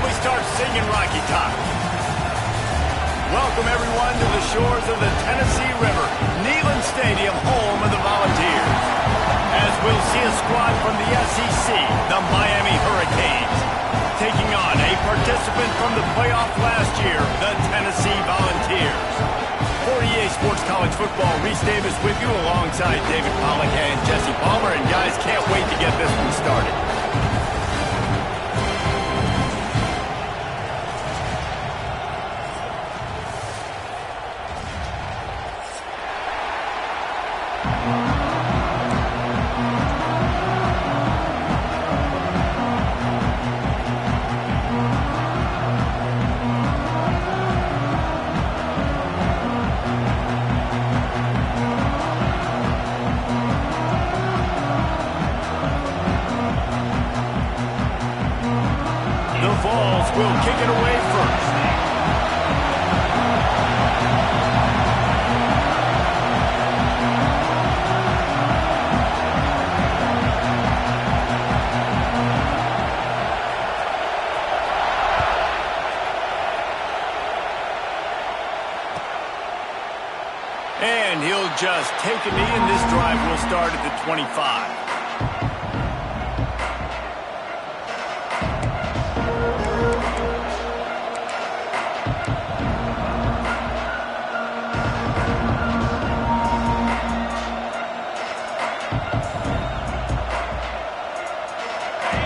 we start singing Rocky Top. Welcome, everyone, to the shores of the Tennessee River, Neyland Stadium, home of the Volunteers. As we'll see a squad from the SEC, the Miami Hurricanes, taking on a participant from the playoff last year, the Tennessee Volunteers. For EA Sports College Football, Reese Davis with you alongside David Pollack and Jesse Palmer. And guys, can't wait to get this one started. Will kick it away first. And he'll just take a knee, and this drive will start at the 25.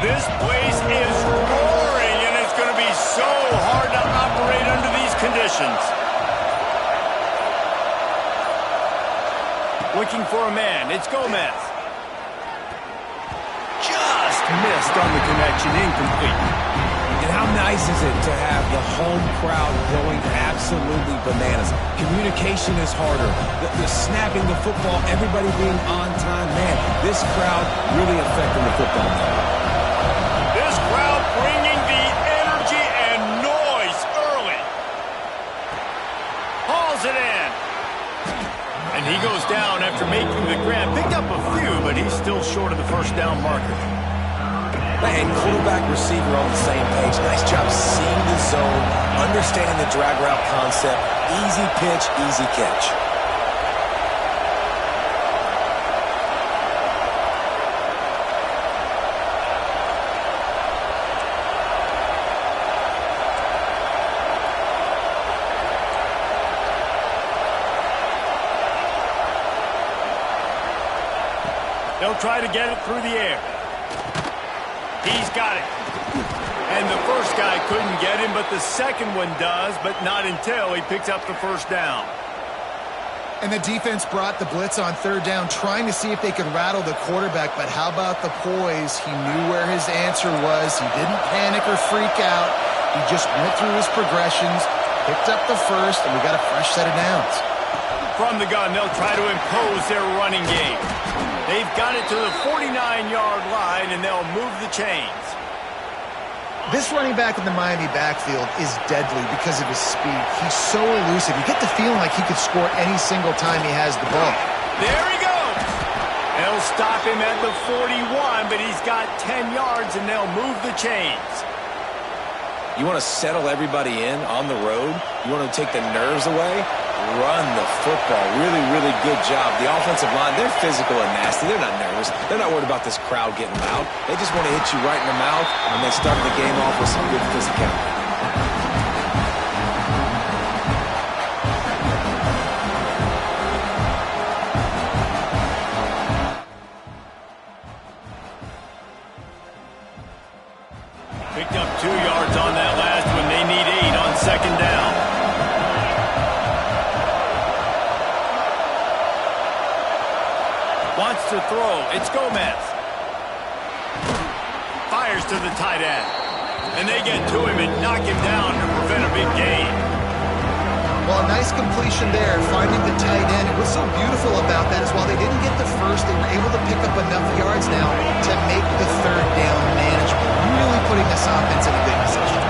This place is roaring, and it's going to be so hard to operate under these conditions. Looking for a man. It's Gomez. Just missed on the connection. Incomplete. And how nice is it to have the home crowd going absolutely bananas? Communication is harder. The snapping the football, everybody being on time. Man, this crowd really affecting the football game. This crowd bringing the energy and noise early. Hauls it in. And he goes down after making the grab. Picked up a few, but he's still short of the first down marker. And quarterback, receiver on the same page. Nice job seeing the zone, understanding the drag route concept. Easy pitch, easy catch. They'll try to get it through the air. He's got it. And the first guy couldn't get him, but the second one does, but not until he picks up the first down. And the defense brought the blitz on third down, trying to see if they could rattle the quarterback, but how about the poise? He knew where his answer was. He didn't panic or freak out. He just went through his progressions, picked up the first, and we got a fresh set of downs. From the gun, they'll try to impose their running game. They've got it to the 49-yard line, and they'll move the chains. This running back in the Miami backfield is deadly because of his speed. He's so elusive. You get the feeling like he could score any single time he has the ball. There he goes. They'll stop him at the 41, but he's got 10 yards, and they'll move the chains. You want to settle everybody in on the road? You want to take the nerves away? Run the football. Really, really good job. The offensive line, they're physical and nasty. They're not nervous. They're not worried about this crowd getting loud. They just want to hit you right in the mouth, and they started the game off with some good physicality. Picked up 2 yards on that last one. They need 8 on second down. Wants to throw. It's Gomez. Fires to the tight end. And they get to him and knock him down to prevent a big gain. Well, a nice completion there, finding the tight end. And what's so beautiful about that is while they didn't get the first, they were able to pick up enough yards now to make the third down manageable. Really putting this offense in a good position.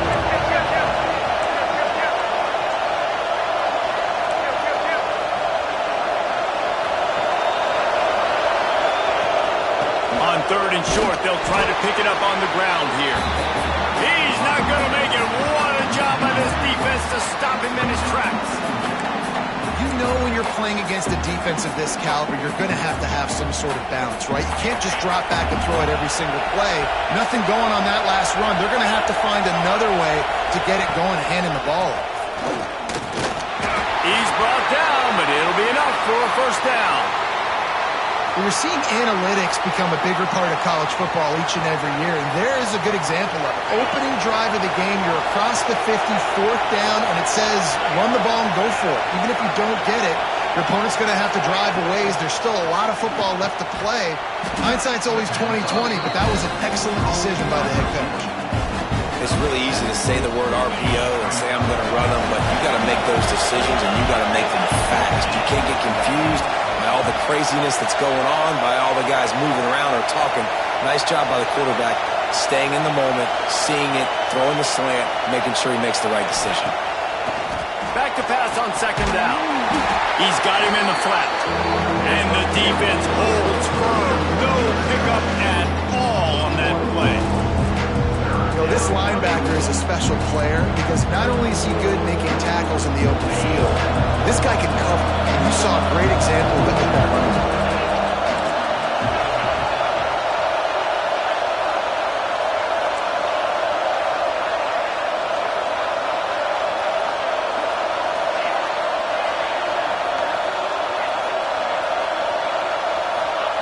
On third and short, they'll try to pick it up on the ground here. He's not going to make it playing against a defense of this caliber, you're going to have some sort of balance, right? You can't just drop back and throw it every single play. Nothing going on that last run. They're going to have to find another way to get it going, handing the ball off. He's brought down, but it'll be enough for a first down. We're seeing analytics become a bigger part of college football each and every year, and there is a good example of it. Opening drive of the game, you're across the 50, fourth down, and it says run the ball and go for it. Even if you don't get it, your opponent's going to have to drive a ways. There's still a lot of football left to play. Hindsight's always 20/20, but that was an excellent decision by the head coach. It's really easy to say the word RPO and say I'm going to run them, but you got to make those decisions and you got to make them fast. You can't get confused by all the craziness that's going on, by all the guys moving around or talking. Nice job by the quarterback, staying in the moment, seeing it, throwing the slant, making sure he makes the right decision. Back to pass on second down. He's got him in the flat. And the defense holds firm. No pickup at all on that play. This linebacker is a special player because not only is he good making tackles in the open field, this guy can cover. And you saw a great example of it with that run.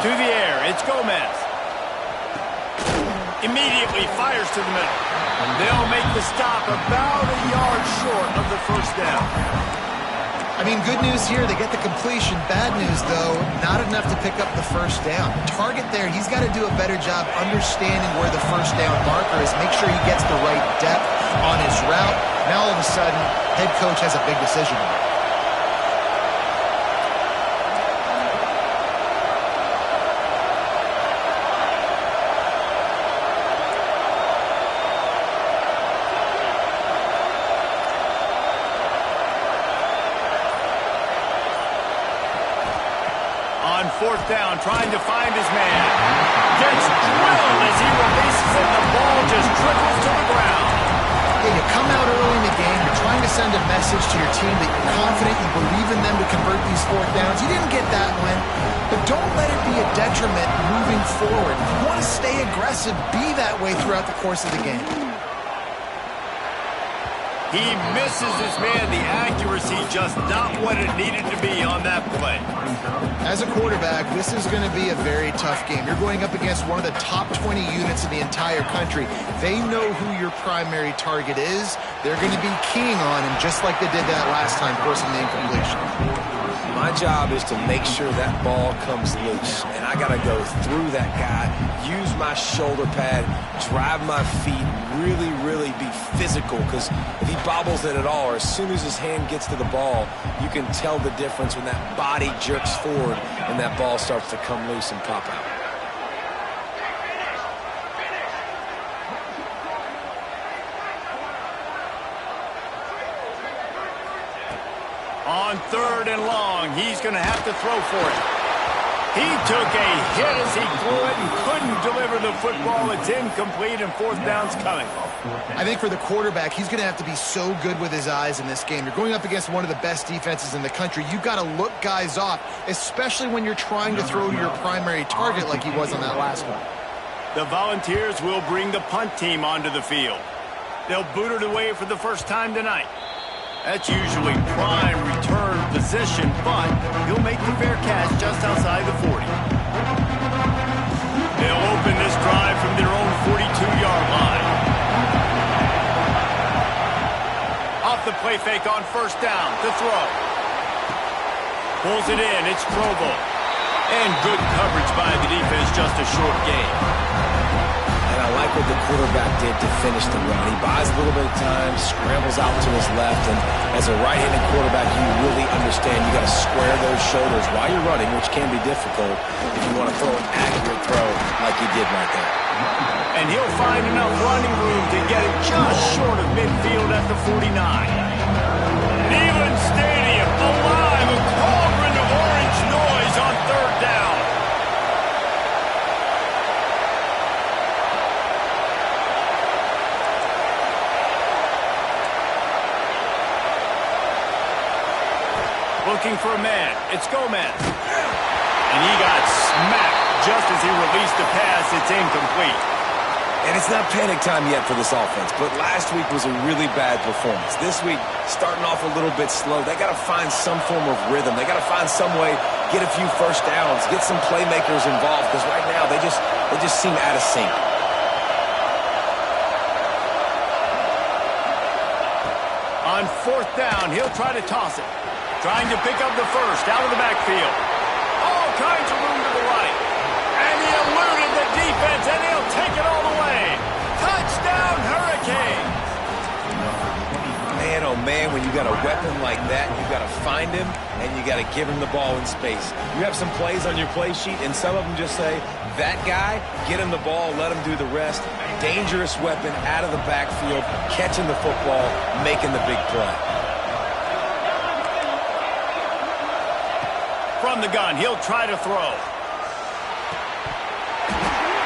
To the air, it's Gomez. Immediately fires to the middle. They'll make the stop about a yard short of the first down. I mean, good news here, they get the completion. Bad news, though, not enough to pick up the first down. Target there, he's got to do a better job understanding where the first down marker is. Make sure he gets the right depth on his route. Now, all of a sudden, head coach has a big decision to make. Fourth down, trying to find his man. Gets drilled as he releases it. The ball just trickles to the ground. Yeah, you come out early in the game. You're trying to send a message to your team that you're confident, you believe in them to convert these fourth downs. You didn't get that one, but don't let it be a detriment moving forward. If you want to stay aggressive, be that way throughout the course of the game. He misses his man. The accuracy just not what it needed to be on that play. As a quarterback, this is going to be a very tough game. You're going up against one of the top 20 units in the entire country. They know who your primary target is. They're going to be keying on him just like they did that last time, forcing the incompletion. My job is to make sure that ball comes loose, and I got to go through that guy, use my shoulder pad, drive my feet, really be physical, because if he bobbles it at all, or as soon as his hand gets to the ball, you can tell the difference when that body jerks forward and that ball starts to come loose and pop out. On third and long, he's going to have to throw for it. He took a hit as he threw it and couldn't deliver the football. It's incomplete and fourth down's coming. I think for the quarterback, he's going to have to be so good with his eyes in this game. You're going up against one of the best defenses in the country. You've got to look guys off, especially when you're trying to throw to your primary target like he was on that last one. The Volunteers will bring the punt team onto the field. They'll boot it away for the first time tonight. That's usually prime return position, but he'll make the fair catch just outside the 40. They'll open this drive from their own 42-yard line. Off the play fake on first down to throw. Pulls it in, it's Trovo. And good coverage by the defense, just a short gain. And I like what the quarterback did to finish the run. He buys a little bit of time, scrambles out to his left, and as a right-handed quarterback, you really understand you got to square those shoulders while you're running, which can be difficult if you want to throw an accurate throw like he did right there. And he'll find enough running room to get it just short of midfield at the 49. Neyland Stadium alive, a cauldron of orange noise on third down. Looking for a man. It's Gomez. And he got smacked just as he released the pass. It's incomplete. And it's not panic time yet for this offense, but last week was a really bad performance. This week, starting off a little bit slow. They got to find some form of rhythm. They got to find some way, get a few first downs, get some playmakers involved, because right now they just seem out of sync. On fourth down, he'll try to toss it. Trying to pick up the first out of the backfield. All kinds of room to the right. And he eluded the defense, and he'll take it all the way. Touchdown, Hurricanes! Man, oh man, when you got a weapon like that, you got to find him, and you got to give him the ball in space. You have some plays on your play sheet, and some of them just say, that guy, get him the ball, let him do the rest. Dangerous weapon out of the backfield, catching the football, making the big play. From the gun, he'll try to throw.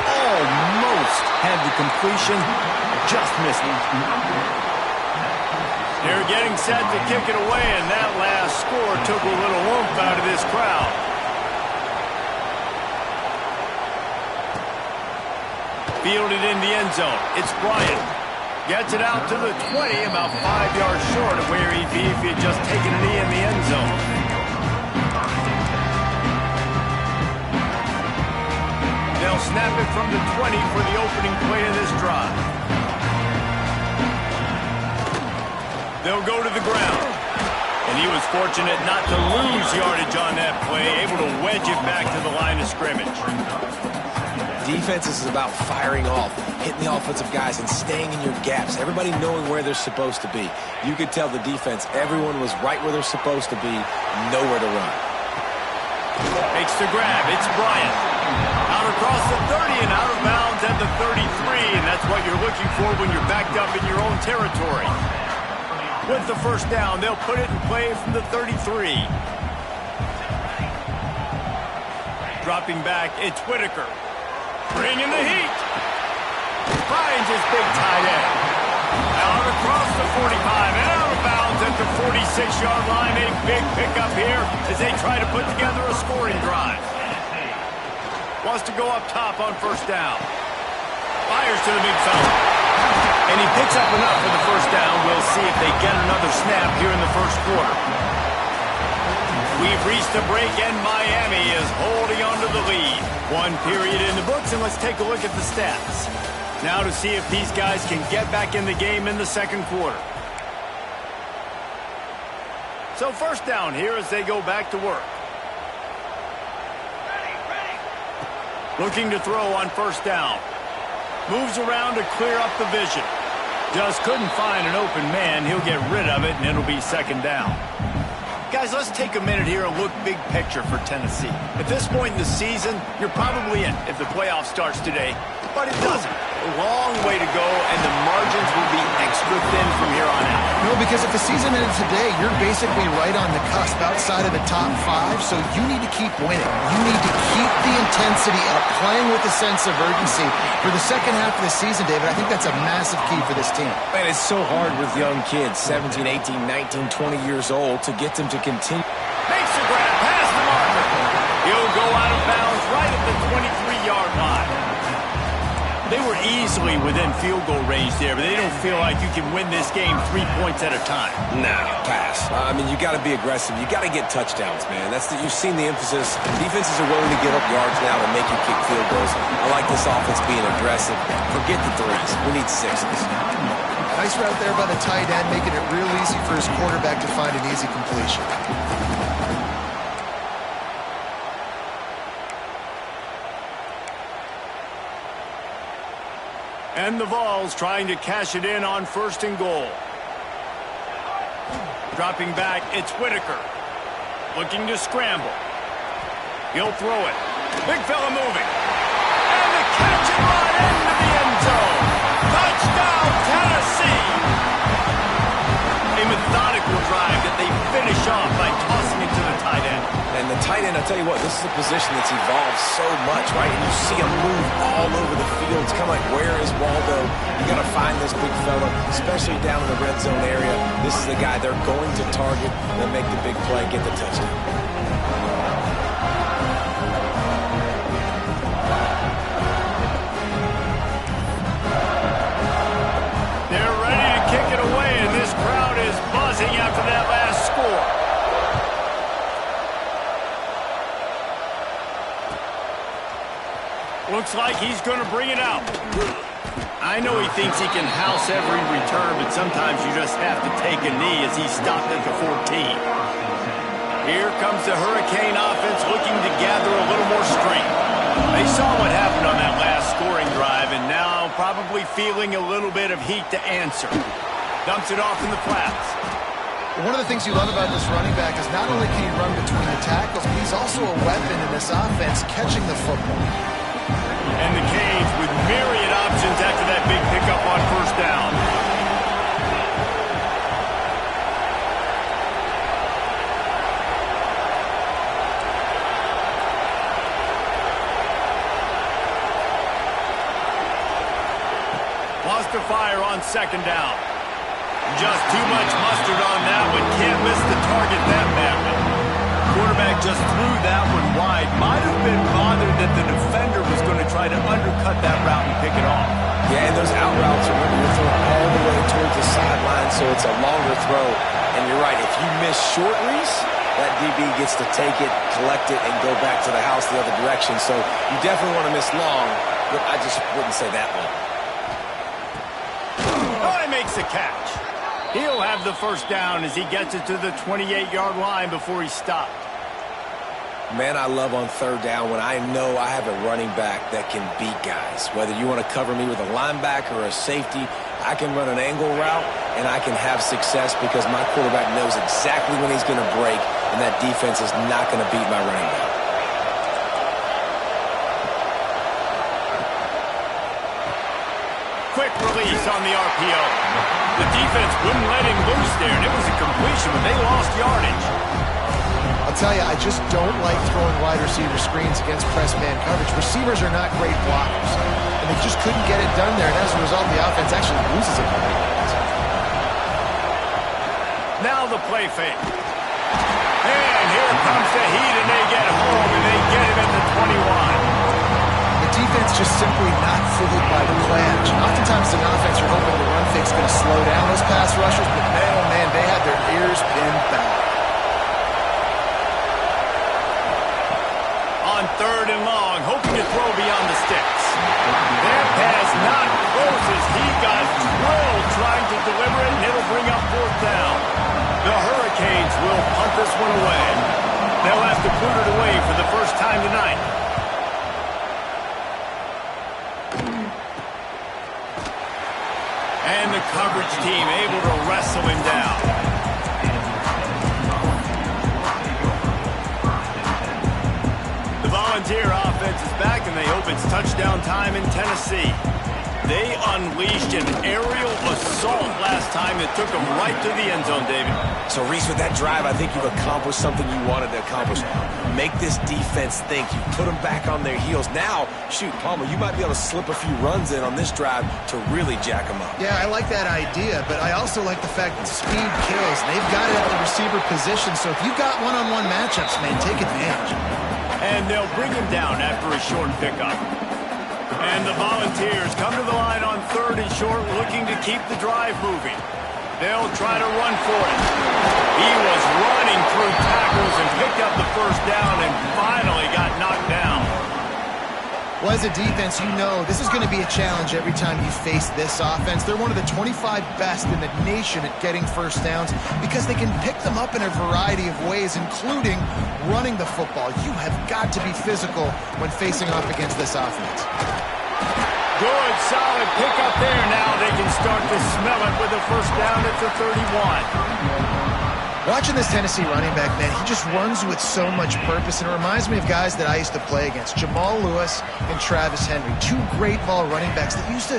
Almost had the completion, just missing. They're getting set to kick it away, and that last score took a little oomph out of this crowd. Fielded in the end zone. It's Bryant. Gets it out to the 20, about 5 yards short of where he'd be if he had just taken a knee in the end zone. They'll snap it from the 20 for the opening play of this drive. They'll go to the ground. And he was fortunate not to lose yardage on that play, able to wedge it back to the line of scrimmage. Defense is about firing off, hitting the offensive guys, and staying in your gaps. Everybody knowing where they're supposed to be. You could tell the defense, everyone was right where they're supposed to be, nowhere to run. Makes the grab. It's Bryant. Out across the 30 and out of bounds at the 33, and that's what you're looking for when you're backed up in your own territory. With the first down, they'll put it in play from the 33. Dropping back, it's Whitaker. Bringing the heat. Finds his big tight end. Out across the 45 and out of bounds at the 46-yard line. A big pickup here as they try to put together a scoring drive. Wants to go up top on first down. Fires to the big fella. And he picks up enough for the first down. We'll see if they get another snap here in the first quarter. We've reached the break, and Miami is holding on to the lead. One period in the books, and let's take a look at the stats. Now to see if these guys can get back in the game in the second quarter. So first down here as they go back to work. Looking to throw on first down. Moves around to clear up the vision. Just couldn't find an open man. He'll get rid of it, and it'll be second down. Guys, let's take a minute here and look big picture for Tennessee. At this point in the season, you're probably in if the playoff starts today, but it doesn't. A long way to go, and the margins will be extra thin from here on out. No, because if the season ended today, you're basically right on the cusp outside of the top 5, so you need to keep winning. You need to keep the intensity up, playing with a sense of urgency. For the second half of the season, David, I think that's a massive key for this team. Man, it's so hard with young kids, 17, 18, 19, 20 years old, to get them to continue. Makes the grab, past the marker. He'll go out of bounds right at the 23-yard line. They were easily within field goal range there, but they don't feel like you can win this game 3 points at a time. Nah, pass. I mean, you got to be aggressive. You got to get touchdowns, man. You've seen the emphasis. Defenses are willing to give up yards now to make you kick field goals. I like this offense being aggressive. Forget the threes. We need sixes. Nice route there by the tight end, making it real easy for his quarterback to find an easy completion. And the Vols trying to cash it in on first and goal. Dropping back, it's Whitaker. Looking to scramble. He'll throw it. Big fella moving. And the catch and run into the end zone. Touchdown, Tennessee! A methodical drive that they finish off by tossing it to the tight end. And the tight tight end, I'll tell you what, this is a position that's evolved so much, right? And you see him move all over the field. It's kind of like, where is Waldo? You got to find this big fella, especially down in the red zone area. This is the guy they're going to target and make the big play, get the touchdown. After that last score. Looks like he's going to bring it out. I know he thinks he can house every return, but sometimes you just have to take a knee as he stopped at the 14. Here comes the Hurricane offense looking to gather a little more strength. They saw what happened on that last scoring drive and now probably feeling a little bit of heat to answer. Dumps it off in the flats. One of the things you love about this running back is not only can he run between the tackles, but he's also a weapon in this offense, catching the football. And the Canes with myriad options after that big pickup on first down. Lost to fire on second down. Just too much mustard on that one. Can't miss the target that badly. Quarterback just threw that one wide. Might have been bothered that the defender was going to try to undercut that route and pick it off. Yeah, and those out routes, remember, you're throwing all the way towards the sideline, so it's a longer throw. And you're right, if you miss short, Reese, that DB gets to take it, collect it, and go back to the house the other direction. So you definitely want to miss long, but I just wouldn't say that long. Oh, he makes the catch. He'll have the first down as he gets it to the 28-yard line before he stopped. Man, I love on third down when I know I have a running back that can beat guys. Whether you want to cover me with a linebacker or a safety, I can run an angle route, and I can have success because my quarterback knows exactly when he's going to break, and that defense is not going to beat my running back. Quick release on the RPO. The defense wouldn't let him loose there, and it was a completion, but they lost yardage. I'll tell you, I just don't like throwing wide receiver screens against press man coverage. Receivers are not great blockers, and they just couldn't get it done there, and as a result, the offense actually loses it. Now the play fake. And here comes the heat, and they get home, and they get him at the 21. Defense just simply not fooled by the play action. Oftentimes an offense you're hoping the run fake's going to slow down those pass rushers, but man, oh man, they had their ears pinned back. On third and long, hoping to throw beyond the sticks. That pass not close as he got drilled trying to deliver it, and it'll bring up fourth down. The Hurricanes will punt this one away. They'll have to put it away for the first time tonight. And the coverage team able to wrestle him down. The Volunteer offense is back, and they hope it's touchdown time in Tennessee. They unleashed an aerial assault last time that took them right to the end zone, David. So, Reese, with that drive, I think you've accomplished something you wanted to accomplish. Make this defense think. You put them back on their heels. Now, shoot, Palmer, you might be able to slip a few runs in on this drive to really jack them up. Yeah, I like that idea, but I also like the fact that speed kills. They've got it at the receiver position, so if you've got one-on-one matchups, man, take advantage. And they'll bring him down after a short pickup. And the Volunteers come to the line on third and short, looking to keep the drive moving. They'll try to run for it. He was running through tackles and picked up the first down and finally got knocked down. Well, as a defense, you know this is going to be a challenge every time you face this offense. They're one of the 25 best in the nation at getting first downs because they can pick them up in a variety of ways, including running the football. You have got to be physical when facing off against this offense. Good, solid pickup there. Now they can start to smell it with a first down at the 31. Watching this Tennessee running back, man, he just runs with so much purpose, and it reminds me of guys that I used to play against, Jamal Lewis and Travis Henry, two great ball running backs that used to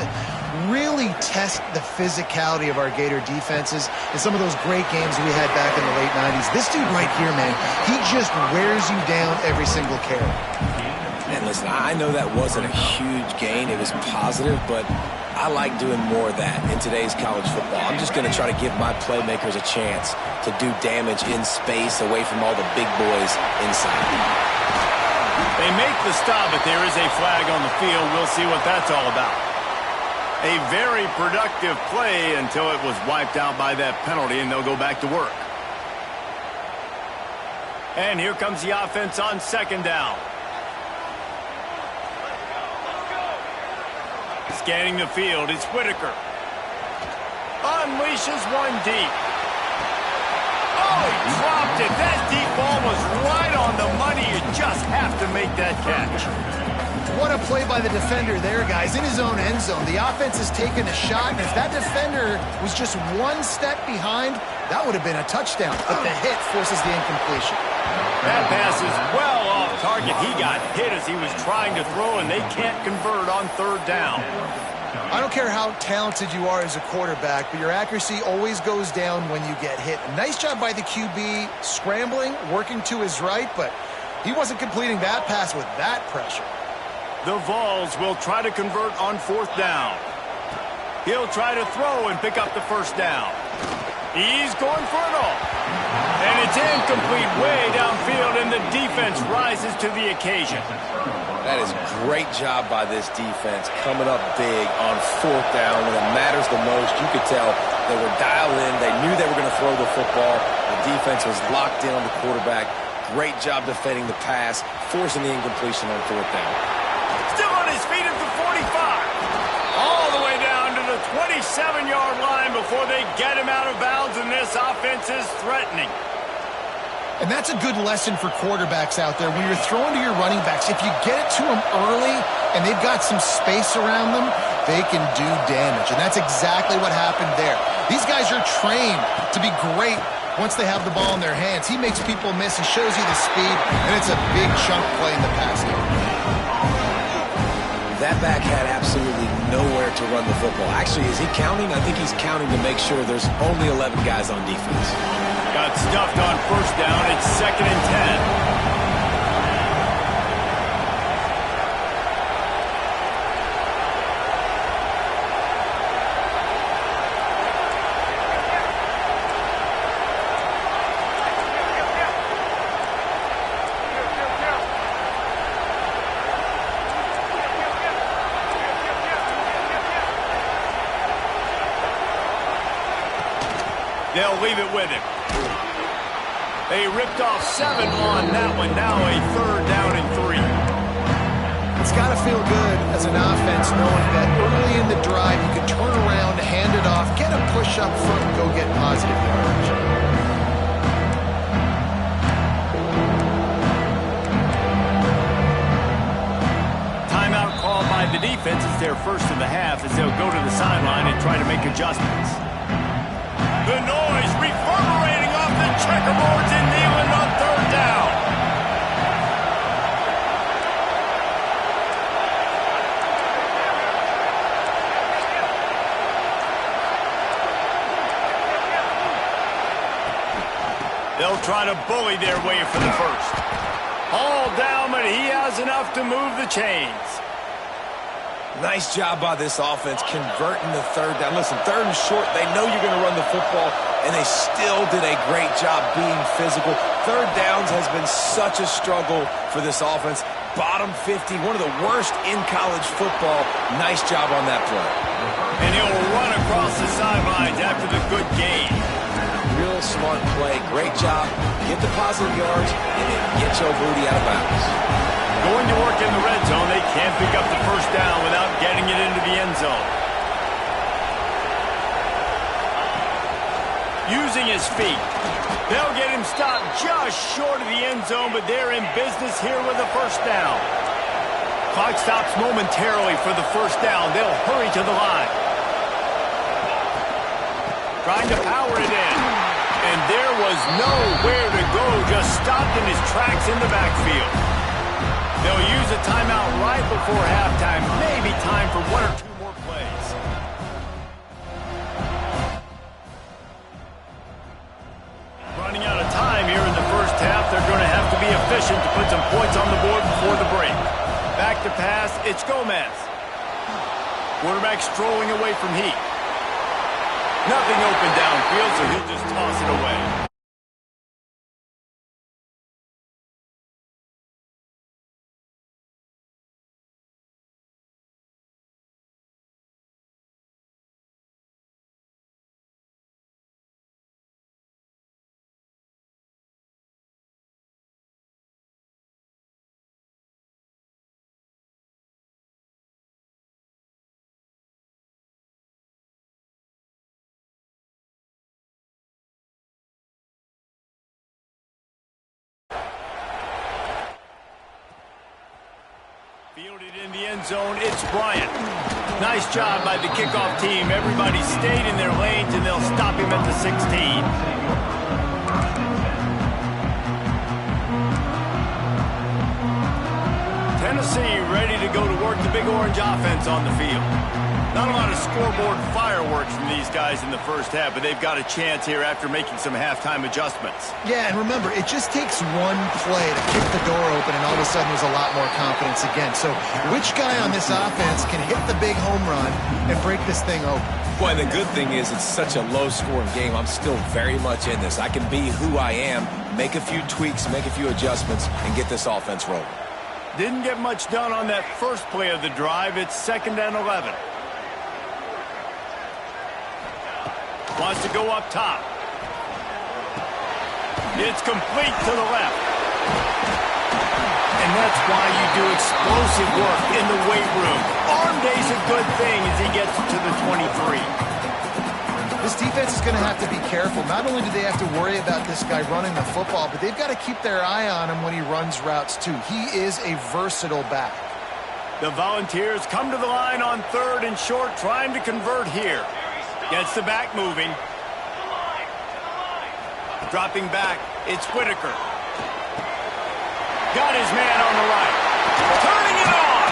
really test the physicality of our Gator defenses in some of those great games we had back in the late 90s. This dude right here, man, he just wears you down every single carry. And listen, I know that wasn't a huge gain. It was positive, but I like doing more of that in today's college football. I'm just going to try to give my playmakers a chance to do damage in space away from all the big boys inside. They make the stop, but there is a flag on the field. We'll see what that's all about. A very productive play until it was wiped out by that penalty, and they'll go back to work. And here comes the offense on second down. Scanning the field, it's Whitaker. Unleashes one deep. Oh, he dropped it. That deep ball was right on the money. You just have to make that catch. What a play by the defender there, guys. In his own end zone, the offense has taken a shot, and if that defender was just one step behind, that would have been a touchdown. But the hit forces the incompletion. That pass is well off target. He got hit as he was trying to throw, and they can't convert on third down. I don't care how talented you are as a quarterback, but your accuracy always goes down when you get hit. Nice job by the QB scrambling, working to his right, but he wasn't completing that pass with that pressure. The Vols will try to convert on fourth down. He'll try to throw and pick up the first down. He's going for it all. And it's incomplete way downfield, and the defense rises to the occasion. That is a great job by this defense, coming up big on fourth down when it matters the most. You could tell they were dialed in. They knew they were going to throw the football. The defense was locked in on the quarterback. Great job defending the pass, forcing the incompletion on fourth down. Still on his feet at the 45. All the way down to the 27-yard line before they get him out of bounds, and this offense is threatening. And that's a good lesson for quarterbacks out there. When you're throwing to your running backs, if you get it to them early and they've got some space around them, they can do damage. And that's exactly what happened there. These guys are trained to be great once they have the ball in their hands. He makes people miss. He shows you the speed, and it's a big chunk play in the pass game. That back had absolutely nowhere to run the football. Actually, is he counting? I think he's counting to make sure there's only 11 guys on defense. Got stuffed on first down. It's 2nd and 10. They'll leave it with him. They ripped off 7 on that one. Now a 3rd down and 3. It's got to feel good as an offense knowing that early in the drive you can turn around, hand it off, get a push up front, and go get positive yardage. Timeout called by the defense. It's their first of the half as they'll go to the sideline and try to make adjustments. The noise reverberating off the checkerboards in Neyland on 3rd down. They'll try to bully their way for the first. All down, but he has enough to move the chains. Nice job by this offense converting the 3rd down. Listen, 3rd and short, they know you're going to run the football, and they still did a great job being physical. 3rd downs has been such a struggle for this offense. Bottom 50, one of the worst in college football. Nice job on that play. And he'll run across the sidelines after the good gain. Real smart play. Great job. Get the positive yards, and then get your booty out of bounds. Going to work in the red zone. They can't pick up the first down without getting it into the end zone. Using his feet. They'll get him stopped just short of the end zone, but they're in business here with a first down. Clock stops momentarily for the first down. They'll hurry to the line. Trying to power it in. And there was nowhere to go, just stopped in his tracks in the backfield. They'll use a timeout right before halftime, maybe time for 1 or 2 more plays. Running out of time here in the first half, they're going to have to be efficient to put some points on the board before the break. Back to pass, it's Gomez. Quarterback strolling away from heat. Nothing open downfield, so he'll just toss it away. Fielded in the end zone, it's Bryant. Nice job by the kickoff team. Everybody stayed in their lanes, and they'll stop him at the 16. Tennessee ready to go to work the Big Orange offense on the field. Not a lot of scoreboard fireworks from these guys in the first half, but they've got a chance here after making some halftime adjustments. Yeah, and remember, it just takes one play to kick the door open, and all of a sudden there's a lot more confidence again. So which guy on this offense can hit the big home run and break this thing open? Boy, the good thing is it's such a low-scoring game. I'm still very much in this. I can be who I am, make a few tweaks, make a few adjustments, and get this offense rolling. Didn't get much done on that first play of the drive. It's 2nd and 11. Wants to go up top. It's complete to the left. And that's why you do explosive work in the weight room. Arm day's a good thing as he gets to the 23. This defense is going to have to be careful. Not only do they have to worry about this guy running the football, but they've got to keep their eye on him when he runs routes too. He is a versatile back. The Volunteers come to the line on 3rd and short, trying to convert here. Gets the back moving. Dropping back, it's Whitaker. Got his man on the right. Turning it on!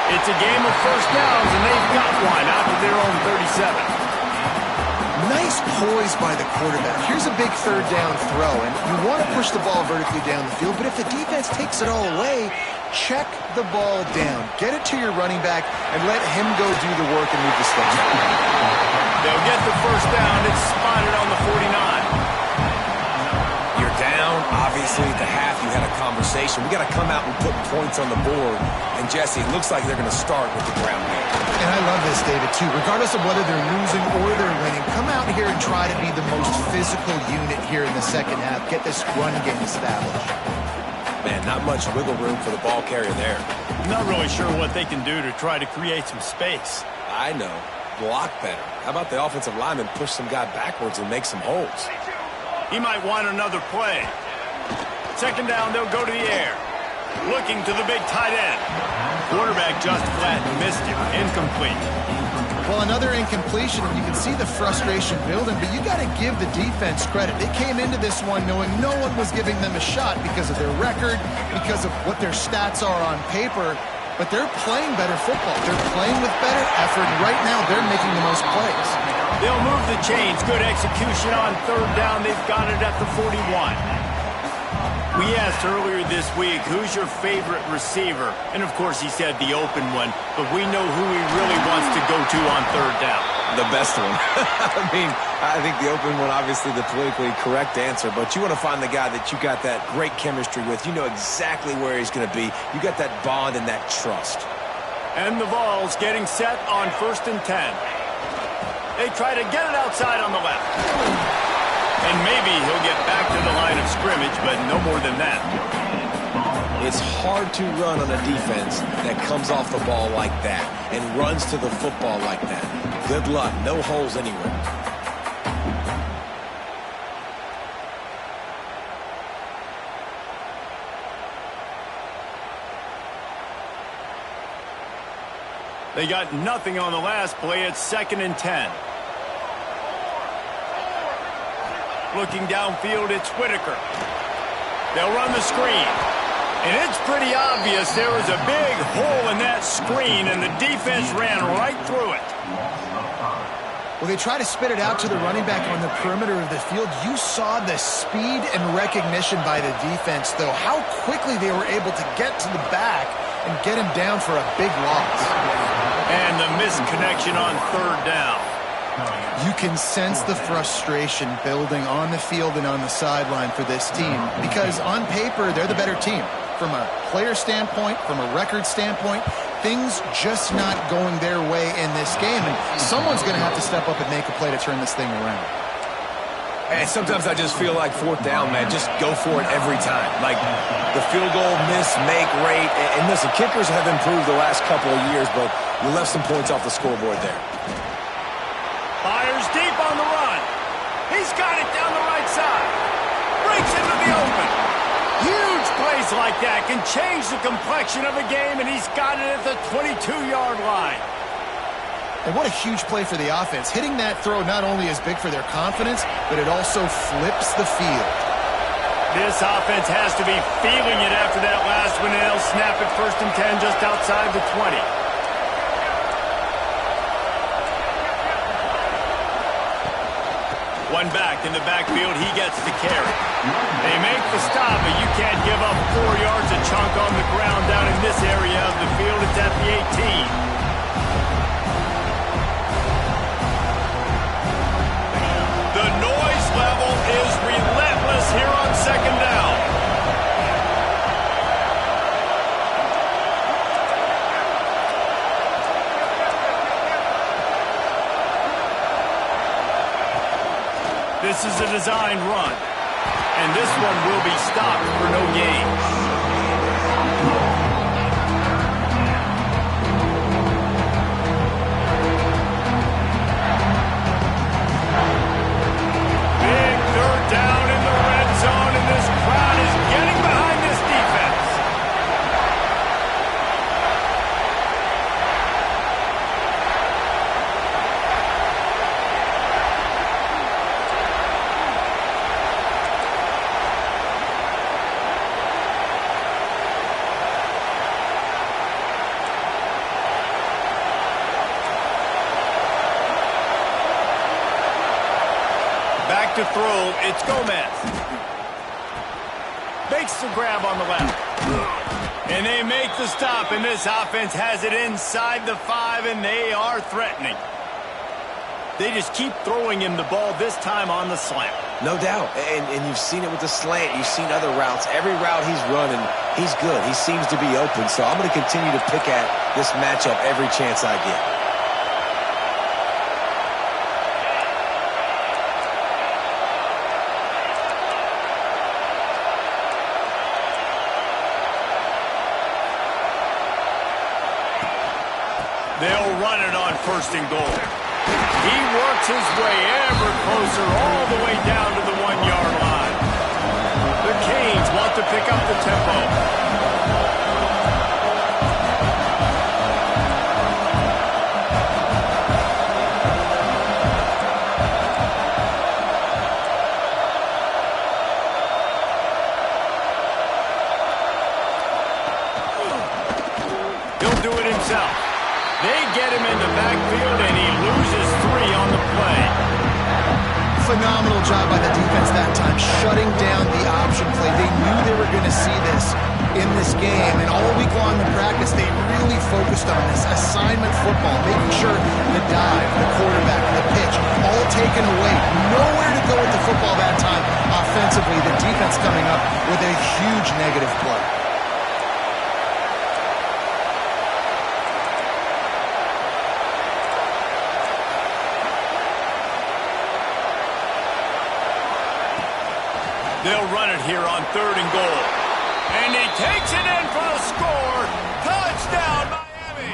It's a game of first downs, and they've got one out to their own 37. Nice poise by the quarterback. Here's a big 3rd down throw, and you want to push the ball vertically down the field, but if the defense takes it all away, check the ball down. Get it to your running back and let him go do the work and move the sticks. They'll get the first down. It's spotted on the 49. You're down. Obviously, at the half, you had a conversation. We got to come out and put points on the board. And, Jesse, it looks like they're going to start with the ground game. And I love this, David, too. Regardless of whether they're losing or they're winning, come out here and try to be the most physical unit here in the second half. Get this run game established. Man, not much wiggle room for the ball carrier there. Not really sure what they can do to try to create some space. I know. Block better. How about the offensive lineman push some guy backwards and make some holes? He might want another play. 2nd down, they'll go to the air. Looking to the big tight end. Quarterback just flat missed him. Incomplete. Well, another incompletion, and you can see the frustration building, but you got to give the defense credit. They came into this one knowing no one was giving them a shot because of their record, because of what their stats are on paper, but they're playing better football. They're playing with better effort, and right now they're making the most plays. They'll move the chains. Good execution on 3rd down. They've got it at the 41. We asked earlier this week, who's your favorite receiver? And, of course, he said the open one, but we know who he really wants to go to on 3rd down. The best one. I think the open one, obviously the politically correct answer, but you want to find the guy that you got that great chemistry with. You know exactly where he's going to be. You got that bond and that trust. And the Vols getting set on 1st and 10. They try to get it outside on the left. And maybe he'll get back to the line of scrimmage, but no more than that. It's hard to run on a defense that comes off the ball like that and runs to the football like that. Good luck. No holes anywhere. They got nothing on the last play. It's 2nd and 10. Looking downfield, it's Whitaker. They'll run the screen. And it's pretty obvious there was a big hole in that screen, and the defense ran right through it. Well, they try to spit it out to the running back on the perimeter of the field. You saw the speed and recognition by the defense, though, how quickly they were able to get to the back and get him down for a big loss. And the misconnection on third down. You can sense the frustration building on the field and on the sideline for this team because on paper, they're the better team. From a player standpoint, from a record standpoint, things just not going their way in this game. And someone's going to have to step up and make a play to turn this thing around. And sometimes I just feel like fourth down, man, just go for it every time. Like the field goal miss, make rate. And listen, kickers have improved the last couple of years, but you left some points off the scoreboard there. Fires deep on the run. He's got it down the right side. Breaks into the open. Huge plays like that can change the complexion of a game, and he's got it at the 22-yard line. And what a huge play for the offense. Hitting that throw not only is big for their confidence, but it also flips the field. This offense has to be feeling it after that last one, and they'll snap it 1st and 10 just outside the 20. One back in the backfield, he gets the carry. They make the stop, but you can't give up 4 yards a chunk on the ground down in this area of the field. It's at the 18. The noise level is relentless here on 2nd down. This is a designed run, and this one will be stopped for no gain. Big 3rd down in the red zone, and this crowd is getting behind this defense. Back to throw, it's Gomez. Makes the grab on the left. And they make the stop, and this offense has it inside the 5, and they are threatening. They just keep throwing him the ball, this time on the slant. No doubt. And you've seen it with the slant. You've seen other routes. Every route he's running, he's good. He seems to be open. So I'm going to continue to pick at this matchup every chance I get. They'll run it on 1st and goal. He works his way ever closer all the way down to the 1-yard line. The Canes want to pick up the tempo. He'll do it himself. They get him in the backfield, and he loses 3 on the play. Phenomenal job by the defense that time, shutting down the option play. They knew they were going to see this in this game, and all week long in practice, they really focused on this assignment football, making sure the dive, the quarterback, the pitch, all taken away. Nowhere to go with the football that time. Offensively, the defense coming up with a huge negative play. They'll run it here on 3rd and goal. And he takes it in for the score. Touchdown, Miami!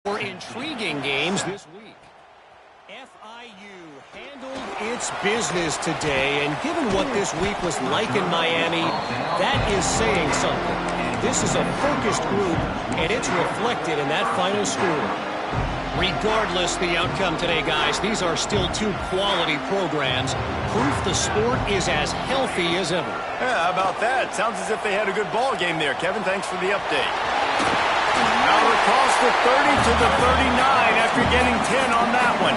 More intriguing games this week. FIU handled its business today, and given what this week was like in Miami, that is saying something. And this is a focused group, and it's reflected in that final score. Regardless the outcome today, guys, these are still two quality programs. Proof the sport is as healthy as ever. Yeah, how about that? Sounds as if they had a good ball game there. Kevin, thanks for the update. Now across the 30 to the 39 after getting 10 on that one.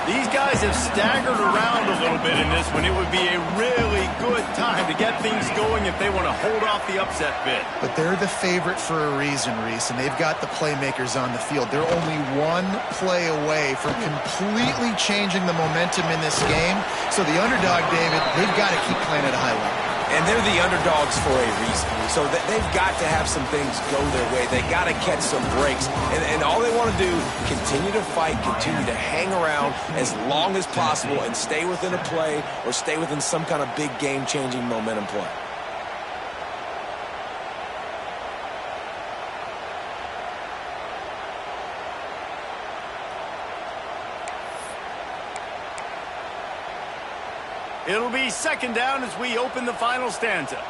These guys have staggered around a little bit in this one. It would be a really good time to get things going if they want to hold off the upset bid. But they're the favorite for a reason, Reese, and they've got the playmakers on the field. They're only one play away from completely changing the momentum in this game. So the underdog, David, they've got to keep playing at a high level. And they're the underdogs for a reason. So they've got to have some things go their way. They got to catch some breaks. And all they want to do, continue to fight, continue to hang around as long as possible and stay within a play or stay within some kind of big game-changing momentum play. It'll be second down as we open the final stanza.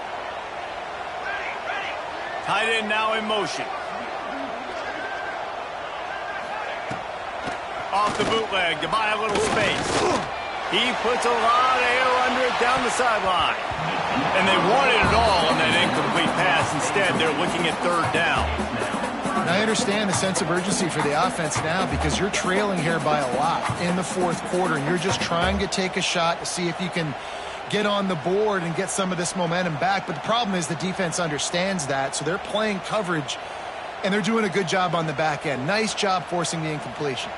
Tight end now in motion. Off the bootleg to buy a little space. He puts a lot of air under it down the sideline. And they wanted it all on that incomplete pass. Instead, they're looking at third down. And I understand the sense of urgency for the offense now because you're trailing here by a lot in the fourth quarter, and you're just trying to take a shot to see if you can get on the board and get some of this momentum back. But the problem is the defense understands that, so they're playing coverage, and they're doing a good job on the back end. Nice job forcing the incompletion.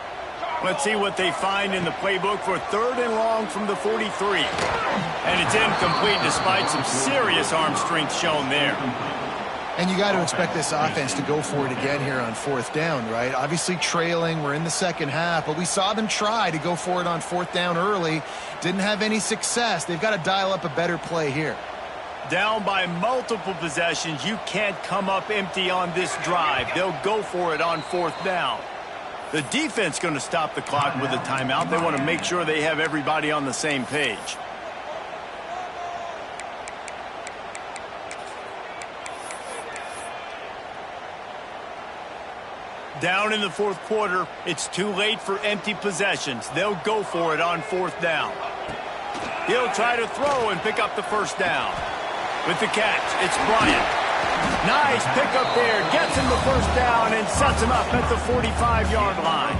Let's see what they find in the playbook for third and long from the 43. And it's incomplete despite some serious arm strength shown there. And you got to expect this offense to go for it again here on fourth down, right? Obviously trailing, we're in the second half, but we saw them try to go for it on fourth down early. Didn't have any success. They've got to dial up a better play here. Down by multiple possessions, you can't come up empty on this drive. They'll go for it on fourth down. The defense going to stop the clock with a timeout. They want to make sure they have everybody on the same page. Down in the fourth quarter, it's too late for empty possessions. They'll go for it on fourth down. He'll try to throw and pick up the first down. With the catch, it's Bryant. Nice pickup there. Gets him the first down and sets him up at the 45-yard line.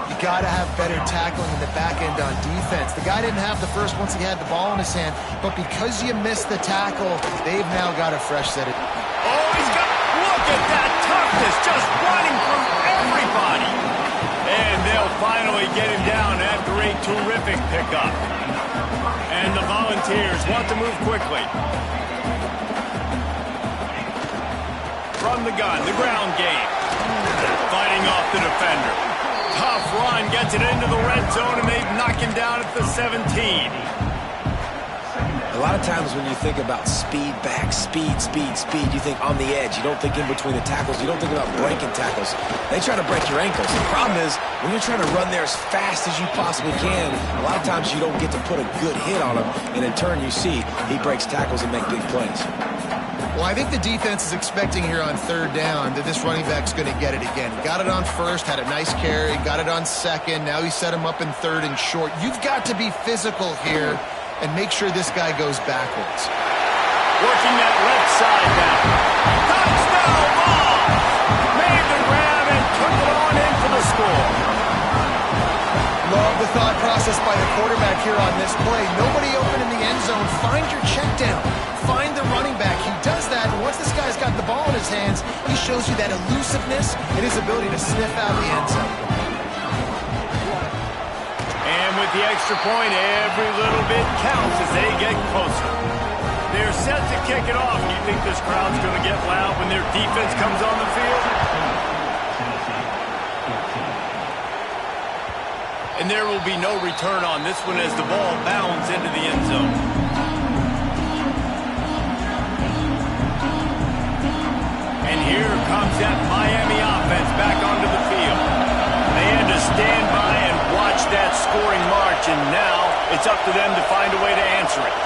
You got to have better tackling in the back end on defense. The guy didn't have the first once he had the ball in his hand, but because you missed the tackle, they've now got a fresh set of... Oh, he's got... Look at that toughness, just running through everybody. And they'll finally get him down after a terrific pickup. And the Volunteers want to move quickly. From the gun, the ground game. Fighting off the defender. Tough run, gets it into the red zone, and they've knocked him down at the 17. A lot of times when you think about speed back, speed, you think on the edge. You don't think in between the tackles. You don't think about breaking tackles. They try to break your ankles. The problem is when you're trying to run there as fast as you possibly can, a lot of times you don't get to put a good hit on him, and in turn you see he breaks tackles and make big plays. Well, I think the defense is expecting here on third down that this running back's going to get it again. He got it on first, had a nice carry, got it on second. Now he set him up in third and short. You've got to be physical here and make sure this guy goes backwards. Working that left side now. Touchdown ball! Made the grab and took it on in for the score. Love the thought process by the quarterback here on this play. Nobody open in the end zone. Find your check down. Find the running back. He does that, and once this guy's got the ball in his hands, he shows you that elusiveness and his ability to sniff out the end zone. And with the extra point, every little bit counts as they get closer. They're set to kick it off. Do you think this crowd's going to get loud when their defense comes on the field? And there will be no return on this one as the ball bounds into the end zone. And here comes that Miami offense back onto the field. They had to stand by and watch that scoring march, and now it's up to them to find a way to answer it.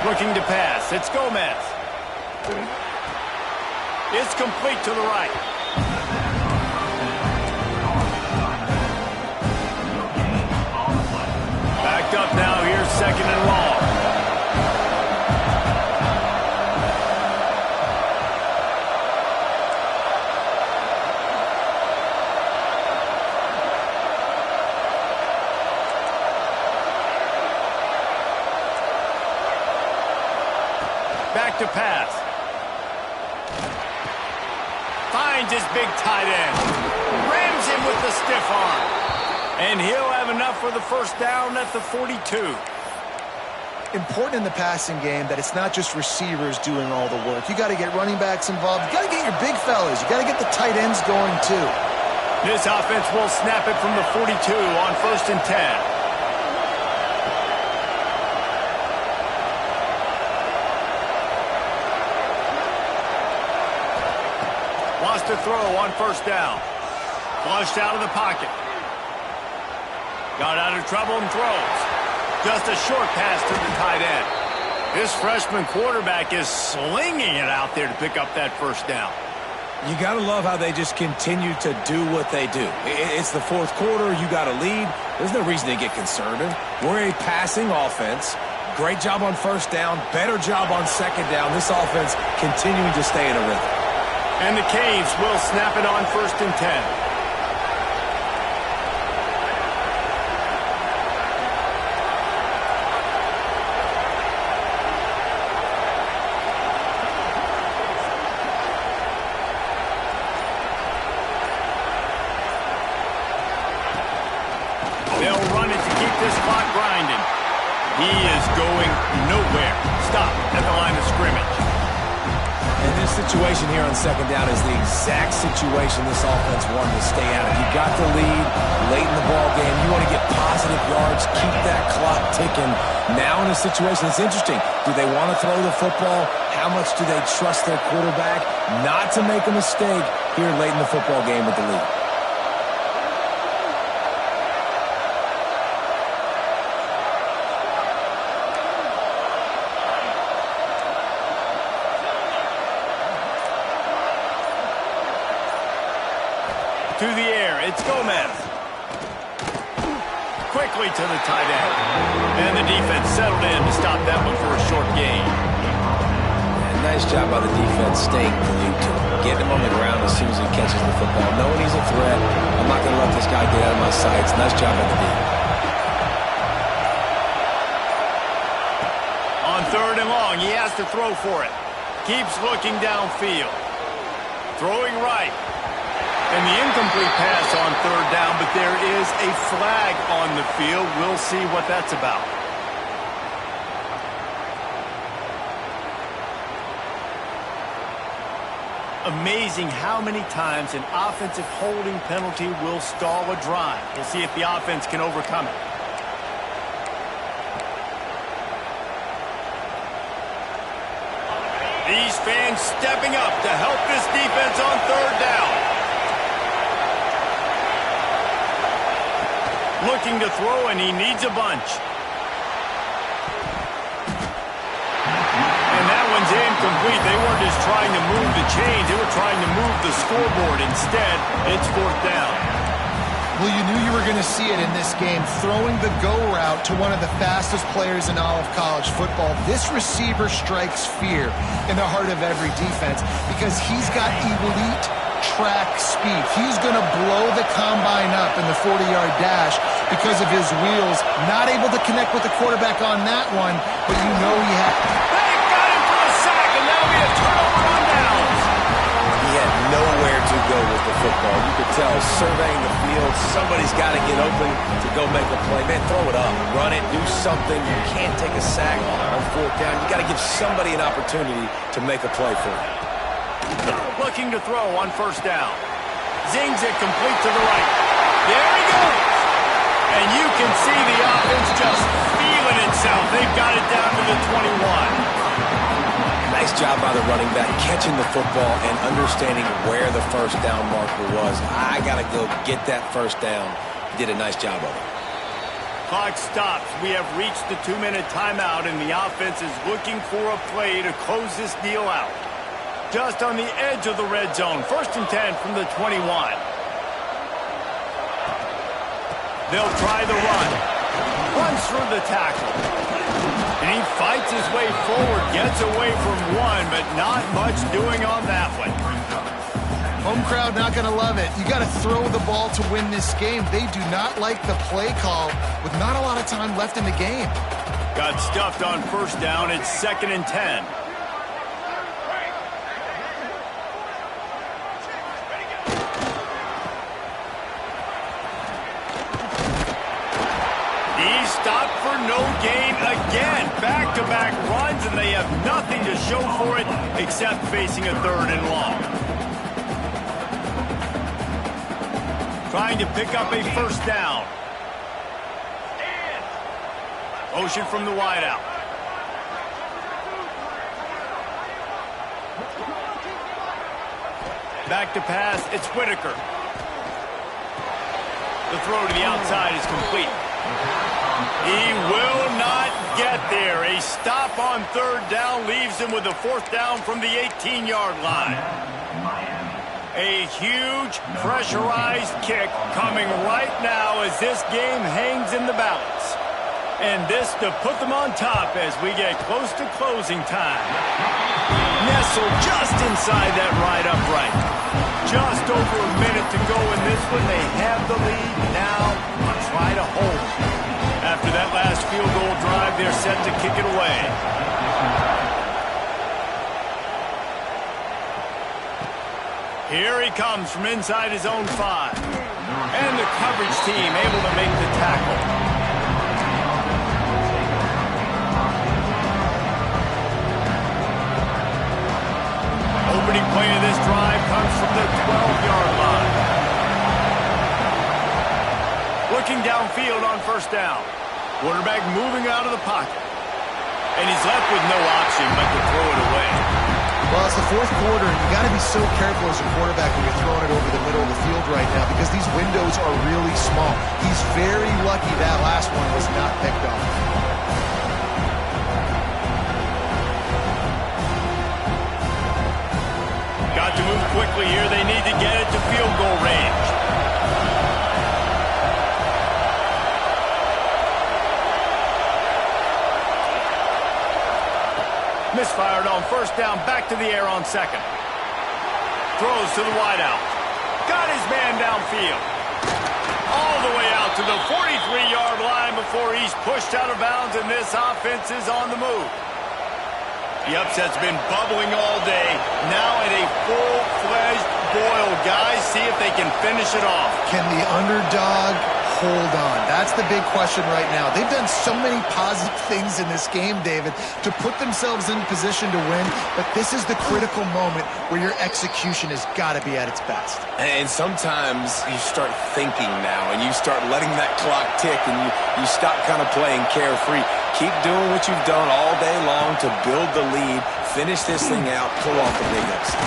Looking to pass. It's Gomez. It's complete to the right. Backed up now. Here's second and long. Back to pass. Finds his big tight end. Rams him with the stiff arm. And he'll have enough for the first down at the 42. Important in the passing game that it's not just receivers doing all the work. You got to get running backs involved. You got to get your big fellas. You got to get the tight ends going too. This offense will snap it from the 42 on 1st and 10. Wants to throw on 1st down. Flushed out of the pocket. Got out of trouble and throws. Just a short pass to the tight end. This freshman quarterback is slinging it out there to pick up that 1st down. You got to love how they just continue to do what they do. It's the 4th quarter. You got a lead. There's no reason to get concerned. We're a passing offense. Great job on 1st down. Better job on 2nd down. This offense continuing to stay in a rhythm. And the Canes will snap it on 1st and 10. They'll run it to keep this clock grinding. He is going nowhere. Stop at the line of scrimmage. And this situation here on 2nd down is the exact situation this offense wanted to stay out of. You got the lead late in the ball game. You want to get positive yards, keep that clock ticking. Now in a situation that's interesting. Do they want to throw the football? How much do they trust their quarterback not to make a mistake here late in the football game with the lead? To the air, it's Gomez. Quickly to the tight end. And the defense settled in to stop that one for a short gain. And nice job by the defense staying glued to him. Getting him on the ground as soon as he catches the football. Knowing he's a threat, I'm not going to let this guy get out of my sights. Nice job by the defense. On 3rd and long, he has to throw for it. Keeps looking downfield. Throwing right. And the incomplete pass on 3rd down, but there is a flag on the field. We'll see what that's about. Amazing how many times an offensive holding penalty will stall a drive. We'll see if the offense can overcome it. These fans stepping up to help this defense on 3rd down. Looking to throw, and he needs a bunch. And that one's incomplete. They weren't just trying to move the chains. They were trying to move the scoreboard. Instead, it's 4th down. Well, you knew you were going to see it in this game, throwing the go route to one of the fastest players in all of college football. This receiver strikes fear in the heart of every defense because he's got elite track speed. He's going to blow the combine up in the 40-yard dash because of his wheels. Not able to connect with the quarterback on that one, but you know he had. They got him for a sack, and now we have turnover on downs. He had nowhere to go with the football. You could tell surveying the field, somebody's got to get open to go make a play. Man, throw it up, run it, do something. You can't take a sack on 4th down. You got to give somebody an opportunity to make a play for you. Looking to throw on 1st down. Zings it complete to the right. There he goes. And you can see the offense just feeling itself. They've got it down to the 21. Nice job by the running back, catching the football and understanding where the first down marker was. I got to go get that first down. He did a nice job of it. Clock stops. We have reached the 2-minute timeout, and the offense is looking for a play to close this deal out. Just on the edge of the red zone. 1st and 10 from the 21. They'll try the run. Runs through the tackle. And he fights his way forward, gets away from one, but not much doing on that one. Home crowd not going to love it. You got to throw the ball to win this game. They do not like the play call with not a lot of time left in the game. Got stuffed on 1st down. It's 2nd and 10. He's stopped for no gain again. Back-to-back runs, and they have nothing to show for it except facing a 3rd and long. Trying to pick up a 1st down. Motion from the wideout. Back to pass, it's Whitaker. The throw to the outside is complete. He will not get there. A stop on 3rd down leaves him with a 4th down from the 18-yard line. A huge pressurized kick coming right now as this game hangs in the balance. And this to put them on top as we get close to closing time. Nestled just inside that right upright. Just over a minute to go in this one. They have the lead. Now try to hold. After that last field goal drive, they're set to kick it away. Here he comes from inside his own 5. And the coverage team able to make the tackle. Opening play of this drive comes from the 12-yard line. Looking downfield on 1st down. Quarterback moving out of the pocket. And he's left with no option but to throw it away. Well, it's the 4th quarter, and you got to be so careful as a quarterback when you're throwing it over the middle of the field right now because these windows are really small. He's very lucky that last one was not picked off. Got to move quickly here. They need to get it to field goal range. Misfired on 1st down, back to the air on 2nd. Throws to the wideout. Got his man downfield. All the way out to the 43-yard line before he's pushed out of bounds, and this offense is on the move. The upset's been bubbling all day. Now at a full-fledged boil. Guys, see if they can finish it off. Can the underdog hold on? That's the big question right now. They've done so many positive things in this game, David, to put themselves in position to win, but this is the critical moment where your execution has got to be at its best. And sometimes you start thinking now, and you start letting that clock tick, and you stop kind of playing carefree. Keep doing what you've done all day long to build the lead, finish this thing out, pull off the big upset.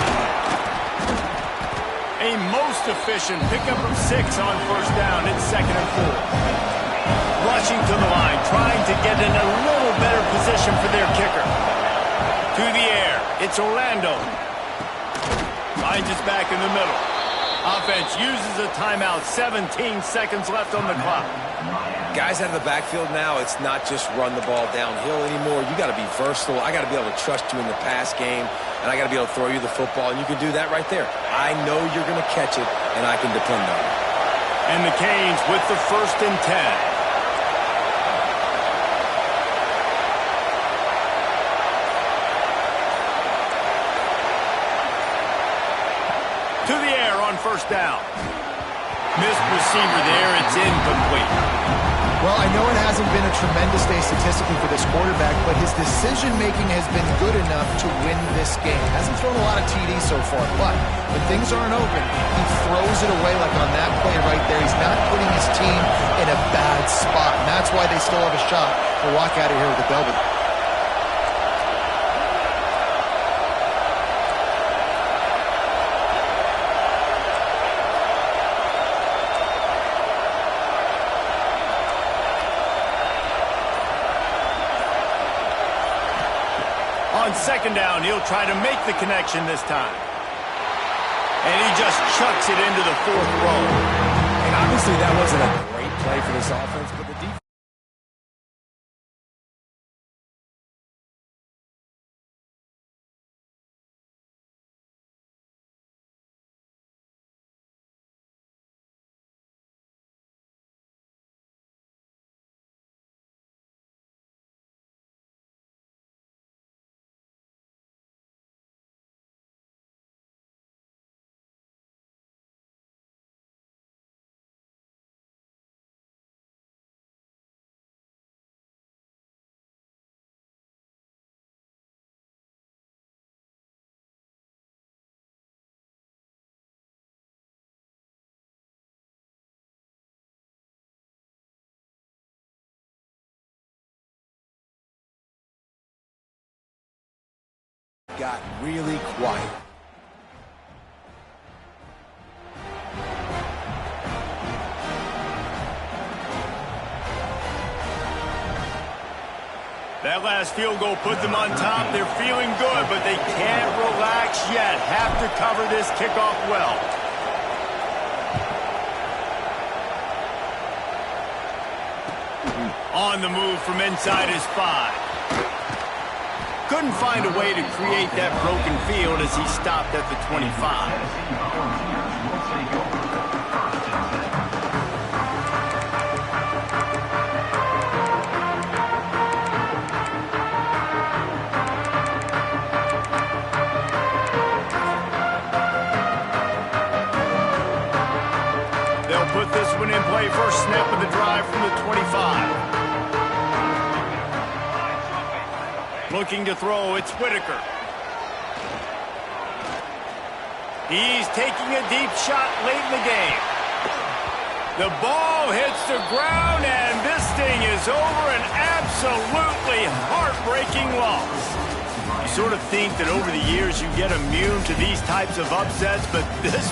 A most efficient pickup of 6 on 1st down. It's 2nd and 4. Rushing to the line, trying to get in a little better position for their kicker. To the air, it's Orlando. Finds us back in the middle. Offense uses a timeout. 17 seconds left on the clock. Guys out of the backfield now, it's not just run the ball downhill anymore. You got to be versatile. I got to be able to trust you in the pass game, and I got to be able to throw you the football, and you can do that right there. I know you're going to catch it, and I can depend on it. And the Canes with the 1st and 10. To the air on 1st down. Missed receiver there. It's incomplete. Well, I know it hasn't been a tremendous day statistically for this quarterback, but his decision-making has been good enough to win this game. Hasn't thrown a lot of TDs so far, but when things aren't open, he throws it away like on that play right there. He's not putting his team in a bad spot, and that's why they still have a shot to walk out of here with a W. second down. He'll try to make the connection this time. And he just chucks it into the fourth row. And obviously that wasn't a great play for this offense, but the defense. Got really quiet. That last field goal put them on top. They're feeling good, but they can't relax yet. Have to cover this kickoff well. On the move from inside his 5. Couldn't find a way to create that broken field as he stopped at the 25. They'll put this one in play. First snap of the drive from the 25. Looking to throw, it's Whitaker. He's taking a deep shot late in the game. The ball hits the ground, and this thing is over. An absolutely heartbreaking loss. You sort of think that over the years you get immune to these types of upsets, but this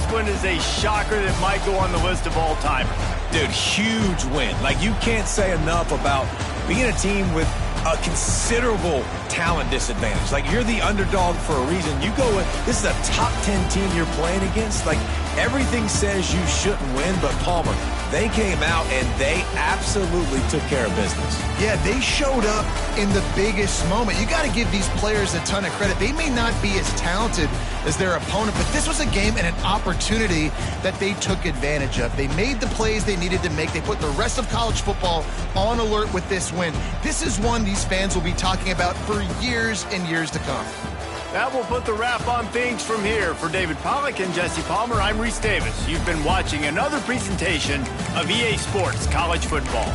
one is a shocker that might go on the list of all-timers. Dude, huge win. Like, you can't say enough about being a team with a considerable talent disadvantage. Like, you're the underdog for a reason. You go with, this is a top 10 team you're playing against. Like, everything says you shouldn't win, but Palmer, they came out and they absolutely took care of business. Yeah, they showed up in the biggest moment. You got to give these players a ton of credit. They may not be as talented as their opponent, but this was a game and an opportunity that they took advantage of. They made the plays they needed to make. They put the rest of college football on alert with this win. This is one these fans will be talking about for years and years to come. That will put the wrap on things from here. For David Pollack and Jesse Palmer, I'm Reese Davis. You've been watching another presentation of EA Sports College Football.